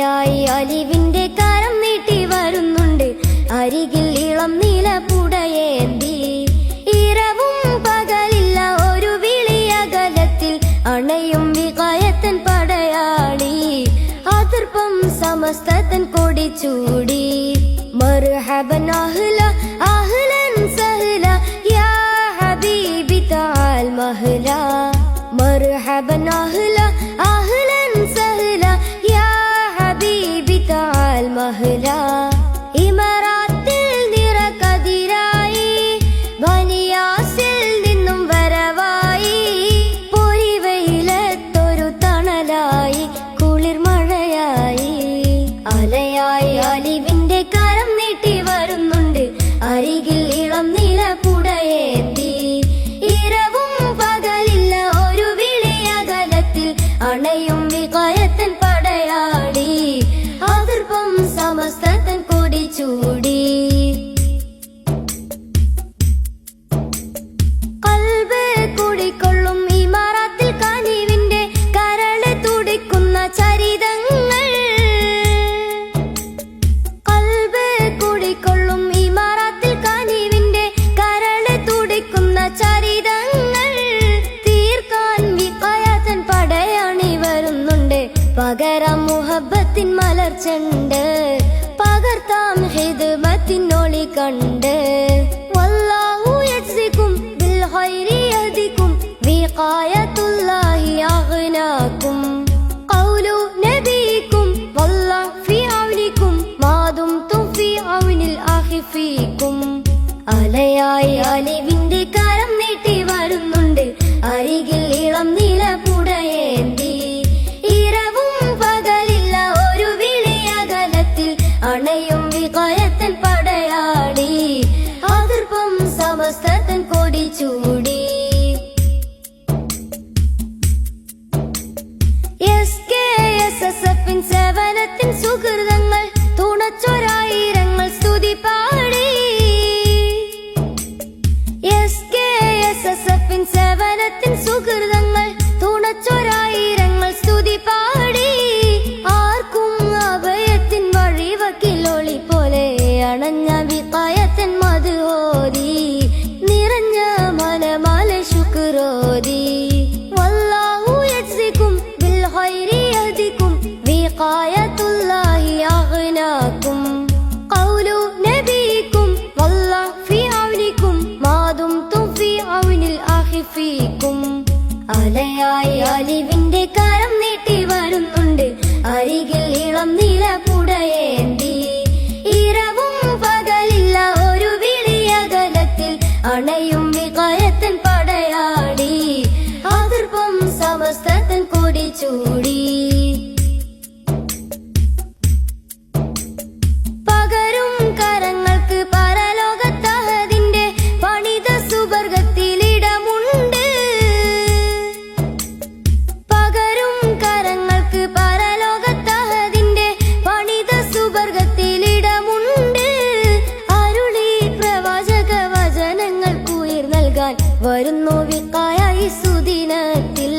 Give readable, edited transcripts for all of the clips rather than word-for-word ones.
അലയായി അലിവിന്റെ കരം നീട്ടി വരുന്നുണ്ട് അരികിൽ ഇളം നീല പുടയേന്തി. ഇരവും പകലില്ല ഒരു വിളിയകലത്തിൽ അണയും വികായത്തൻ പടയാളി. അതിർപ്പം സമസ്തത്തൻ കൊടിച്ചൂടി. മർഹബൻ അഹ്ല അഹ്ലൻ സഹ്ല യാ ഹബീബി തആൽ മഹ്ല. മർഹബൻ അഹ്ല അഹ്ലൻ സഹ്ല യാ ഹബീബി തആൽ മഹ്ല. ഇമറാത്തിൽ നിറകതിരായി ബനിയാസിൽ നിന്നും വരവായി. പൊരിവെയിലത്തൊരു തണലായി കുളിർമഴയായി. അലയായി അലിവിന്റെ കരം നീട്ടി വരുന്നുണ്ട് അരികിൽ ഇളം നീല പുടയേന്തി. ഇരവും പകലില്ല ഒരു വിളിയകലത്തിൽ അണയും വികായത്തൻ പടയാളി. അതിർപ്പം സമസ്തത്തൻ കൊടിച്ചൂടി. കൽബ് കുടികൊള്ളും ഇമാറാത്തിൽ കനിവിന്റെ കരള് തുടിക്കുന്ന ചരിതങ്ങൾ. കൽബ് കുടികൊള്ളും ഇമാറാത്തിൽ കനിവിന്റെ കരള് തുടിക്കുന്ന ചരിതങ്ങൾ. തീർക്കാൻ വികായത്തൻ പടയണി വരുന്നുണ്ട് പകരം മുഹബത്തിൻ മലർച്ചണ്ട്. പകർത്താം ഹിദ്മത്തിൻ ഒളി കണ്ട്. വല്ലാഹു യജ്സികും ബിൽ ഖൈരി യഹ്ദികും വിഖായത്തുല്ലാഹി അഗ്നാകും. ഖൗലു നബിയികും വല്ലാഹു ഫീ ഔനികും മാ ദുംതും ഫീ ഔനിൽ അഖി ഫീകും. അലയായി അലിവിന്റെ കരം നീട്ടി വരുന്നുണ്ട് അരികിൽ ഇളം നീല പുടയേന്തി. ഇരവും പകലില്ല ഒരു വിളിയകലത്തിൽ അണയും വികായത്തൻ പടയാളി. അതിർപ്പം സമസ്തത്തൻ കൊടിച്ചൂടി. SKSSF സേവനത്തിൻ സുഹൃതങ്ങൾ തുണച്ചൊരായിരങ്ങൾ സ്തുതി പാടി. SKSSF സേവനത്തിൻ സുഹൃതങ്ങൾ തുണച്ചൊരായിരങ്ങൾ സ്തുതി പാടി. ആർക്കും അഭയത്തിൻ വഴിവക്കിലൊളി പോലെ അണഞ്ഞ വികായത്തൻ മധു ഓതി. നിറഞ്ഞ മനമാല ശുക്രോതി. വല്ലാഹു യജ്സികും ബിൽ ഖൈരി യഹ്ദികും വിഖായത്തുല്ലാഹി അഗ്നാകും. ഖൗലു നബിയികും വല്ലാഹു ഫീ ഔനികും മാ ദുംതും ഫീ ഔനിൽ അഖി ഫീകും. അലയായി അലിവിന്റെ കരം നീട്ടി വരുന്നുണ്ട് അരികിൽ ഇളം നീല പുടയേന്തി. ഇരവും പകലില്ല ഒരു വിളിയകലത്തിൽ അണയും വികായത്തൻ പടയാളി. അതിർപ്പം സമസ്തത്തൻ കൊടിച്ചൂടി. പകരും കരങ്ങൾക്ക് പരലോകത്തഹദിന്റെ പണിത സുവർഗത്തിലിടമുണ്ട്. പകരും കരങ്ങൾക്ക് പരലോകത്തഹദിന്റെ പണിത സുവർഗത്തിലിടമുണ്ട്. അരുളി പ്രവാചക വചനങ്ങൾക്കുയിർ നൽകാൻ വരുന്നു വിക്കായി സുദിനത്തിൽ.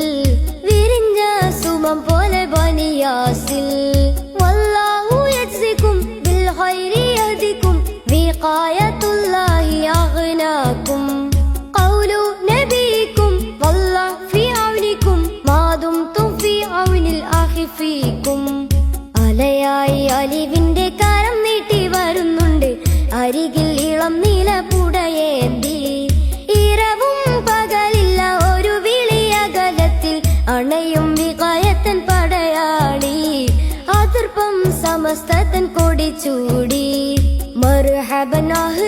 വിരിഞ്ഞ സുമം പോലെ ബനിയാസിൽ. വല്ലാഹു യജ്സികും ബിൽ ഖൈരി യഹ്ദികും വിഖായത്തുല്ലാഹി അഗ്നാകും. ഖൗലു നബിയികും വല്ലാഹു ഫീ ഔനികും മാ ദുംതും ഫീ ഔനിൽ അഖി ഫീകും. അലയായി അലിവിന്റെ കരം നീട്ടി വരുന്നുണ്ട് അരികിൽ ഇളം നീല പുടയേന്തി. ഇരവും പകലില്ല ഒരു വിളിയകലത്തിൽ അണയും വികായത്തൻ പടയാളി. അതിർപ്പം സമസ്തത്തൻ കൊടിച്ചൂടി. മർഹബൻ അഹ്ല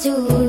ചൂടി